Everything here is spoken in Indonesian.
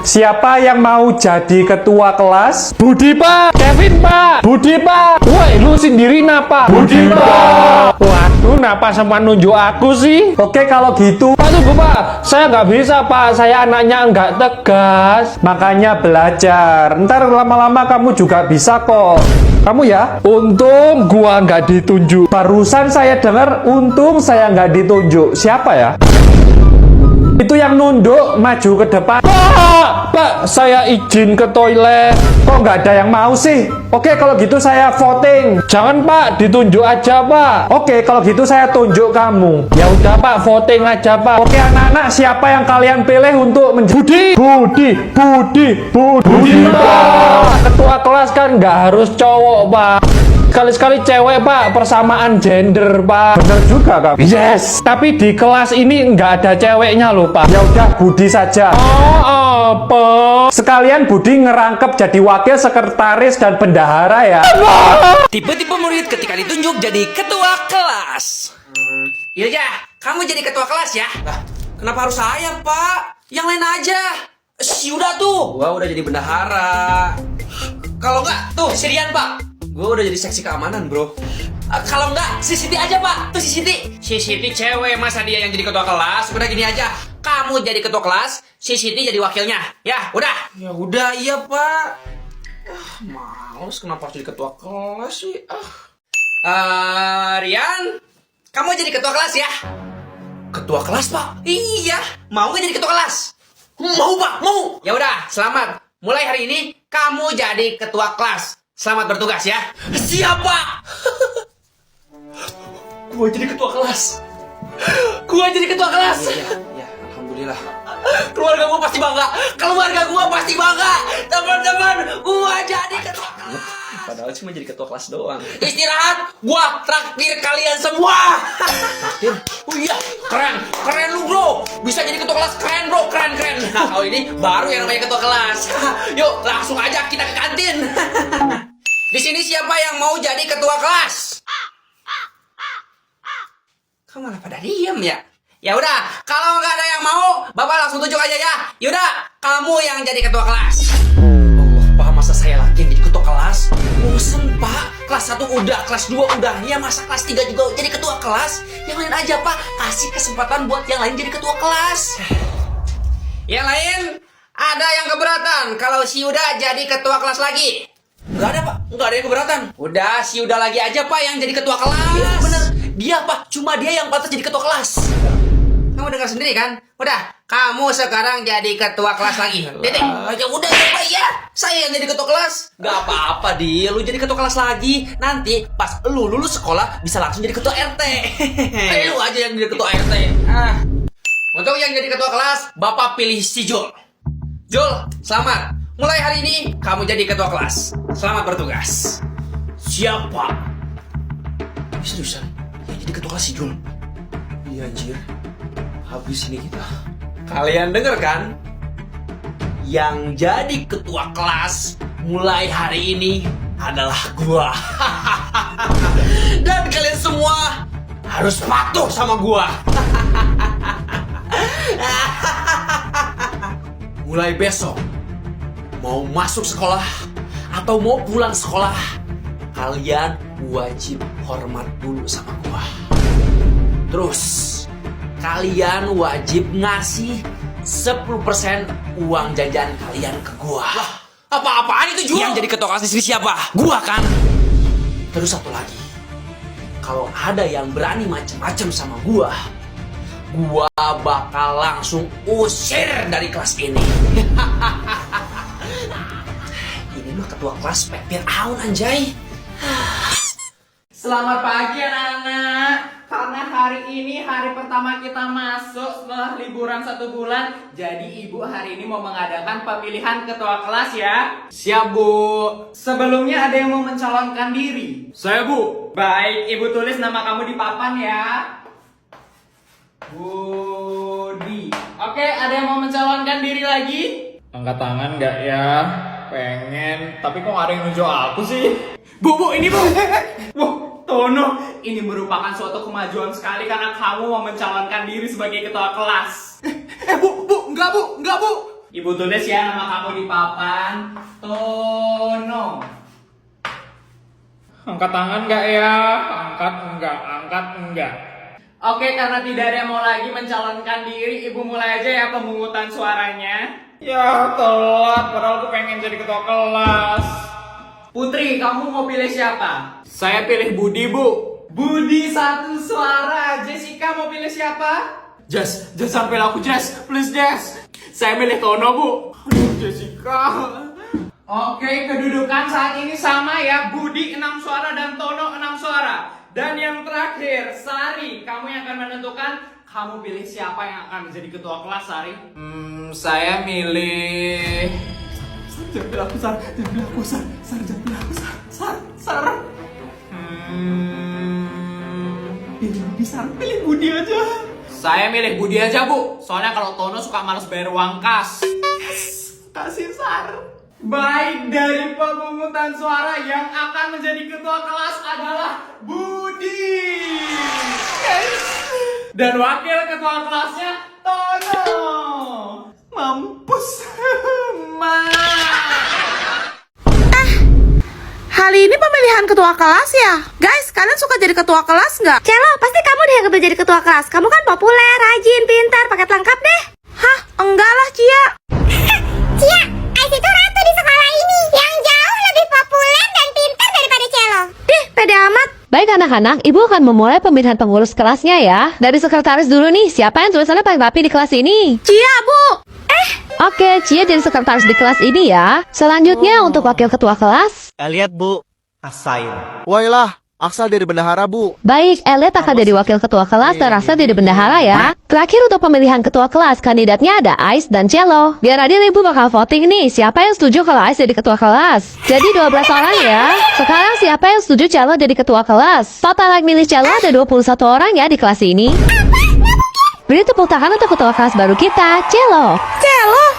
Siapa yang mau jadi ketua kelas? Budi, Pak. Kevin, Pak. Budi, Pak. Woi, lu sendiri napa? Budi, Pak. Waduh, napa semua nunjuk aku sih? Oke, kalau gitu. Pak, tunggu, Pak. Saya nggak bisa, Pak. Saya anaknya nggak tegas. Makanya belajar. Ntar lama-lama kamu juga bisa kok. Kamu ya? Untung gua nggak ditunjuk. Barusan saya dengar, untung saya nggak ditunjuk. Siapa ya? Itu yang nunduk maju ke depan. Pak, saya izin ke toilet. Kok nggak ada yang mau sih? Oke, kalau gitu saya voting. Jangan, Pak, ditunjuk aja, Pak. Oke, kalau gitu saya tunjuk kamu. Ya udah, Pak, voting aja, Pak. Oke, anak-anak, siapa yang kalian pilih untuk menjadi Budi, Pak. Ketua kelas kan nggak harus cowok, Pak. Sekali-sekali cewek, Pak. Persamaan gender, Pak. Bener juga, Kak. Yes. Tapi di kelas ini nggak ada ceweknya loh, Pak. Ya udah, Budi saja. Oh, apa? Sekalian Budi ngerangkep jadi wakil sekretaris dan bendahara ya. Tipe-tipe murid ketika ditunjuk jadi ketua kelas. Iya ya, kamu jadi ketua kelas ya? Lah, kenapa harus saya, Pak? Yang lain aja. Udah tuh, gua udah jadi bendahara. Kalau enggak, tuh si Rian, Pak. Gua udah jadi seksi keamanan, bro. Kalau enggak, si Siti aja, Pak. Tuh si Siti. Si Siti cewek, masa dia yang jadi ketua kelas? Udah gini aja, kamu jadi ketua kelas, si Siti jadi wakilnya. Ya, udah. Ya udah, iya, Pak. Males, kenapa harus jadi ketua kelas sih? Rian, kamu jadi ketua kelas ya? Ketua kelas, Pak? Iya, mau nggak jadi ketua kelas? Mau, Pak, mau. Ya udah, selamat. Mulai hari ini kamu jadi ketua kelas. Selamat bertugas ya. Siap, Pak. Gua jadi ketua kelas. Gua jadi ketua kelas. Ya, alhamdulillah. Keluarga gua pasti bangga. Keluarga gua pasti bangga. Teman-teman, gua jadi ketua kelas. Padahal cuma jadi ketua kelas doang. Istirahat, gua traktir kalian semua. Traktir? Oh iya, keren lu, bro. Bisa jadi ketua kelas, keren, bro, keren. Nah, kalau ini baru yang namanya ketua kelas. Yuk, langsung aja kita ke kantin. Di sini siapa yang mau jadi ketua kelas? Kamu malah pada diem ya? Ya udah, kalau nggak ada yang mau, Bapak langsung tunjuk aja ya. Yaudah, kamu yang jadi ketua kelas. Allah, Pak, masa saya lagi yang jadi ketua kelas? Bosen, Pak. Kelas 1 udah, kelas 2 udah. Ya masa kelas 3 juga jadi ketua kelas? Yang lain aja, Pak. Kasih kesempatan buat yang lain jadi ketua kelas. Yang lain, ada yang keberatan kalau si Yuda jadi ketua kelas lagi? Nggak ada, Pak. Nggak ada yang keberatan. Udah, si Yuda lagi aja, Pak, yang jadi ketua kelas. Iya, bener. Dia, Pak. Cuma dia yang pantas jadi ketua kelas. Kamu dengar sendiri kan? Udah, kamu sekarang jadi ketua kelas lagi. Titik. Ya udah ya, Pak, ya. Saya yang jadi ketua kelas. Gak apa-apa, Di. Lu jadi ketua kelas lagi. Nanti pas lu lulus sekolah bisa langsung jadi ketua RT. Lu aja yang jadi ketua RT. Untuk yang jadi ketua kelas, Bapak pilih si Jul. Jul, selamat. Mulai hari ini kamu jadi ketua kelas. Selamat bertugas. Siapa? Seriusan? Yang jadi ketua kelas si Jul? Iya, anjir. Habis ini kita. Kalian denger kan? Yang jadi ketua kelas mulai hari ini adalah gua. Dan kalian semua harus patuh sama gua. Mulai besok, mau masuk sekolah atau mau pulang sekolah, kalian wajib hormat dulu sama gua. Terus kalian wajib ngasih 10% uang jajan kalian ke gua. Lah, apa-apaan itu, Jul? Yang jadi ketua kelas di sini siapa? Gua kan. Terus satu lagi. Kalau ada yang berani macem-macem sama gua bakal langsung usir dari kelas ini. Ini mah ketua kelas pepir aun, anjay. Selamat pagi anak-anak. Karena hari ini hari pertama kita masuk setelah liburan 1 bulan, jadi ibu hari ini mau mengadakan pemilihan ketua kelas ya. Siap, Bu. Sebelumnya ada yang mau mencalonkan diri? Saya, Bu. Baik, ibu tulis nama kamu di papan ya. Budi. Oke, ada yang mau mencalonkan diri lagi? Angkat tangan nggak ya? Pengen, tapi kok nggak ada yang nunjuk aku sih? Bu, ini Bu. Tono, ini merupakan suatu kemajuan sekali karena kamu mau mencalonkan diri sebagai ketua kelas. Bu, enggak Bu. Ibu tulis ya nama kamu di papan. Tono. Angkat tangan nggak ya? Angkat enggak. Oke, karena tidak ada yang mau lagi mencalonkan diri, Ibu mulai aja ya pemungutan suaranya. Ya telat, padahal aku pengen jadi ketua kelas. Putri, kamu mau pilih siapa? Saya pilih Budi, Bu. Budi 1 suara. Jessica mau pilih siapa? Jess, jangan pilih aku, Jess. Please, Jess. Saya milih Tono, Bu. Aduh, Jessica. Oke, kedudukan saat ini sama ya. Budi 6 suara dan Tono 6 suara. Dan yang terakhir, Sari, kamu yang akan menentukan kamu pilih siapa yang akan menjadi ketua kelas, Sari. Saya milih... Jangan pilih aku, Sar. Jangan pilih aku, Sar. Sar, jangan pilih aku, Sar. Sar. Pilih Budi, Sar. Pilih Budi aja. Saya milih Budi aja, Bu. Soalnya kalau Tono suka males bayar uang kas. Kasih Sar. Baik, dari pemungutan suara yang akan menjadi ketua kelas adalah Budi. Yes. Dan wakil ketua kelasnya Tono. Mampus. Hari ini pemilihan ketua kelas ya? Guys, kalian suka jadi ketua kelas nggak? Celo, pasti kamu deh yang jadi ketua kelas. Kamu kan populer, rajin, pintar, paket lengkap deh. Hah? Enggak lah, Cia. Cia, Ais itu ratu di sekolah ini yang jauh lebih populer dan pintar daripada Celo. Dih, pede amat. Baik anak-anak, Ibu akan memulai pemilihan pengurus kelasnya ya. Dari sekretaris dulu nih, siapa yang tulisannya paling rapi di kelas ini? Cia, Bu. Oke, Cia jadi sekretaris di kelas ini ya. Selanjutnya untuk wakil ketua kelas. Lihat Bu, Asain. Wailah, Aksal dari bendahara Bu. Baik, Elliot akan jadi wakil ketua kelas dan Rasa jadi bendahara ya. Terakhir untuk pemilihan ketua kelas, kandidatnya ada Ais dan Cello. Biar adil Ibu bakal voting nih, siapa yang setuju kalau Ais jadi ketua kelas. Jadi 12 orang ya. Sekarang siapa yang setuju Cello jadi ketua kelas? Total yang milih Cello ada 21 orang ya di kelas ini. Beri tepuk tangan untuk ketua kelas baru kita, Cello. Celo.